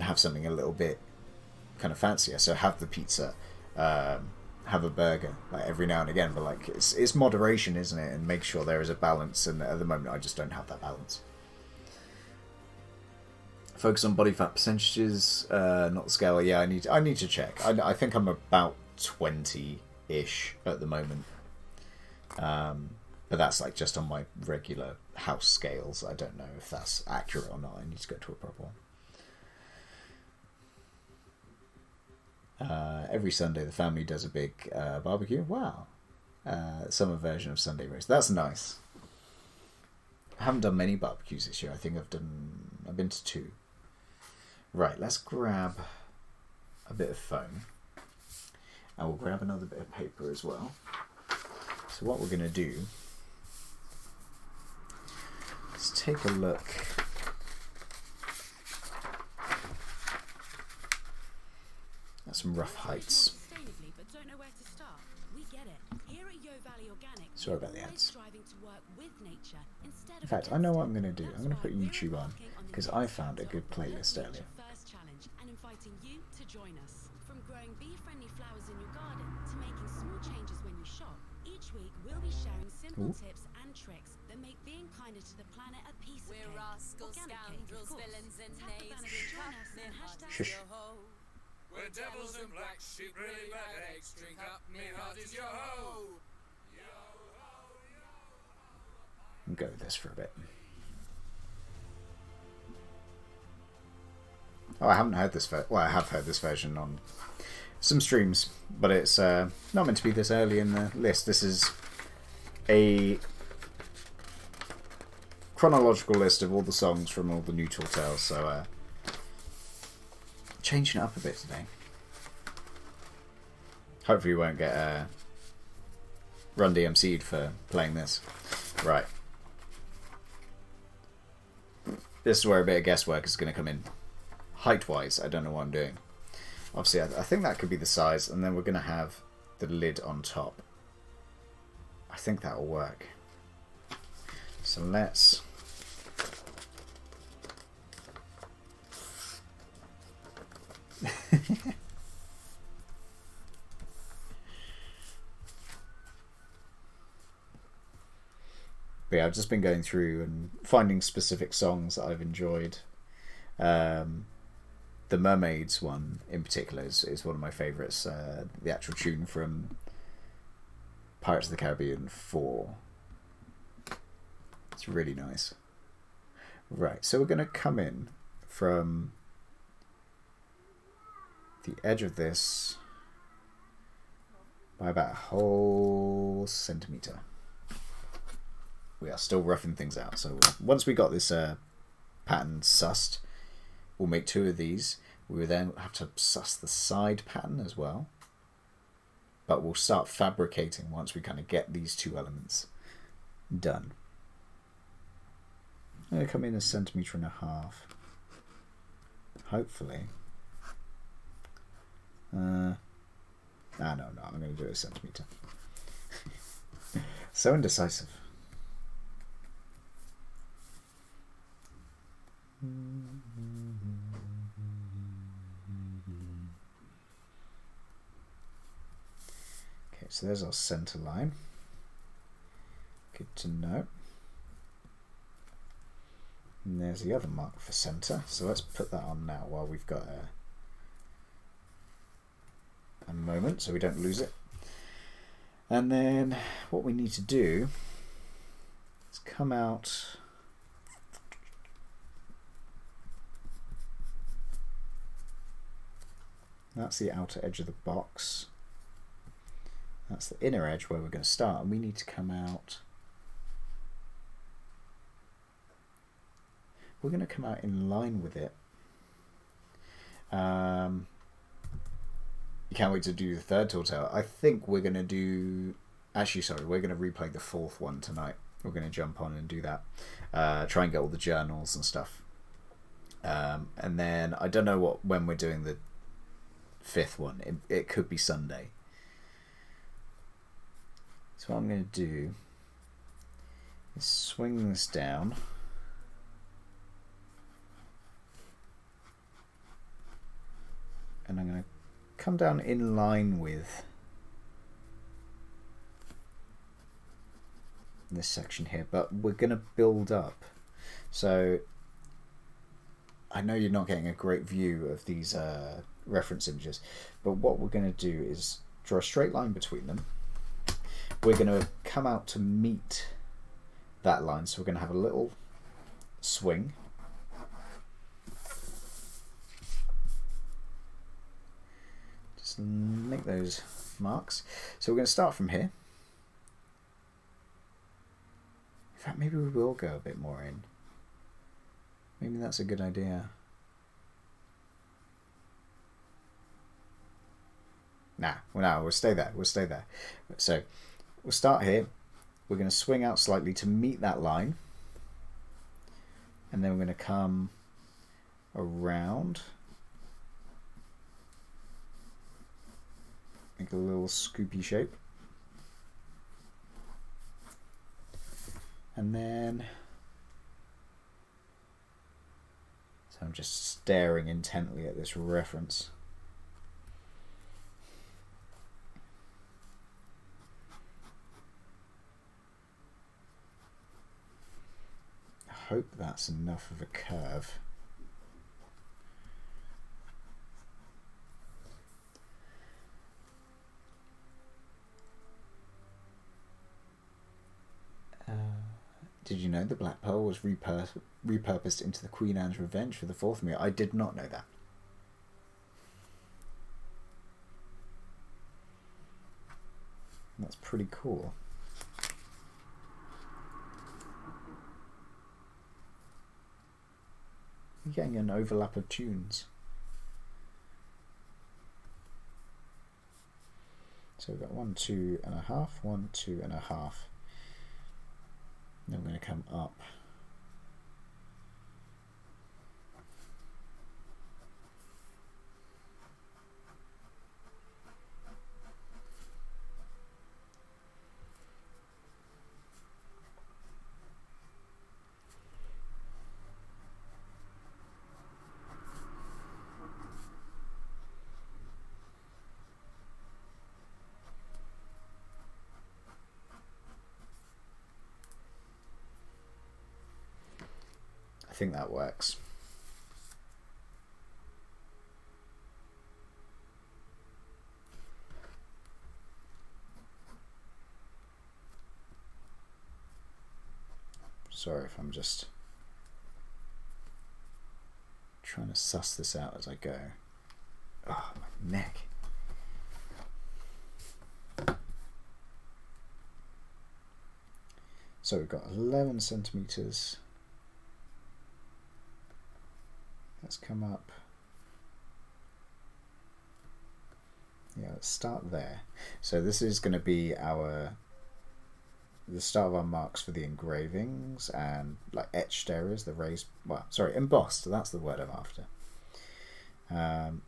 have something a little bit kind of fancier. So have the pizza, have a burger, like every now and again. But like it's moderation, isn't it? And make sure there is a balance. And at the moment, I just don't have that balance. Focus on body fat percentages, not the scale. Yeah, I need to check. I think I'm about 20-ish at the moment. But that's like just on my regular house scales. I don't know if that's accurate or not. I need to go to a proper one. Every Sunday the family does a big barbecue. Wow. Summer version of Sunday roast. That's nice. I haven't done many barbecues this year. I think I've been to 2. Right, let's grab a bit of foam. And we'll grab another bit of paper as well. So what we're going to do is take a look at some rough heights. Sorry about the ads. In fact, I know what I'm going to do. I'm going to put YouTube on because I found a good playlist earlier. Ooh. Tips and tricks that make being kinder to the planet a piece of cake. We're rascals, scoundrels, villains and knaves. Shush. We're devils and black sheep, really bad eggs. Drink up, me heart is yo ho. I'll go with this for a bit. Oh, I haven't heard this. Well, I have heard this version on some streams, but it's not meant to be this early in the list. This is a chronological list of all the songs from all the new Tall Tales, so changing it up a bit today. Hopefully we won't get Run DMC'd for playing this. Right. This is where a bit of guesswork is going to come in. Height-wise, I don't know what I'm doing. Obviously, I think that could be the size, and then we're going to have the lid on top. I think that'll work. So let's... But yeah, I've just been going through and finding specific songs that I've enjoyed. The Mermaids one in particular is one of my favourites. The actual tune from Pirates of the Caribbean 4. It's really nice. Right, so we're going to come in from the edge of this by about a whole centimetre. We are still roughing things out, so once we got this pattern sussed, we'll make 2 of these. We will then have to suss the side pattern as well, but we'll start fabricating once we kind of get these 2 elements done. I'm going to come in 1.5 centimetres. Hopefully. No, I'm going to do 1 centimetre. So indecisive. Okay, so there's our center line. Good to know. And there's the other mark for center. So let's put that on now while we've got a moment so we don't lose it. And then what we need to do is come out. That's the outer edge of the box. That's the inner edge where we're going to start, and we need to come out. We're going to come out in line with it. You can't wait to do the 3rd Tall Tale. I think we're going to do... Actually, sorry, we're going to replay the 4th one tonight. We're going to jump on and do that. Try and get all the journals and stuff. And then, I don't know when we're doing the 5th one. It could be Sunday. So what I'm going to do is swing this down. and I'm going to come down in line with this section here, but we're going to build up. So I know you're not getting a great view of these reference images, but what we're going to do is draw a straight line between them. We're going to come out to meet that line, so we're going to have a little swing. Just make those marks. So we're going to start from here. In fact, maybe we will go a bit more in. Maybe that's a good idea. We'll stay there. We'll stay there. So we'll start here. We're going to swing out slightly to meet that line. And then we're going to come around. Make a little scoopy shape. And then, so I'm just staring intently at this reference. I hope that's enough of a curve. Did you know the Black Pearl was repurposed into the Queen Anne's Revenge for the fourth movie? I did not know that. That's pretty cool. You're getting an overlap of tunes. So we've got 1, 2.5, 1, 2.5. Then we're going to come up. I think that works. Sorry if I'm just trying to suss this out as I go. Oh, my neck. So we've got 11 centimeters. Let's come up. Yeah, let's start there. So this is going to be the start of our marks for the engravings and like etched areas, the raised, embossed. That's the word I'm after. And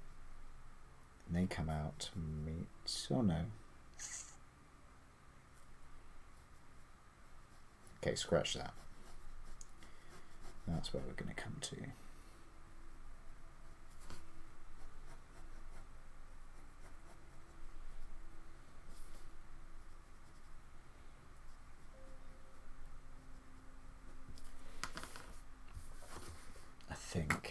they come out to meet. Oh no. Okay, scratch that. That's where we're going to come to. I think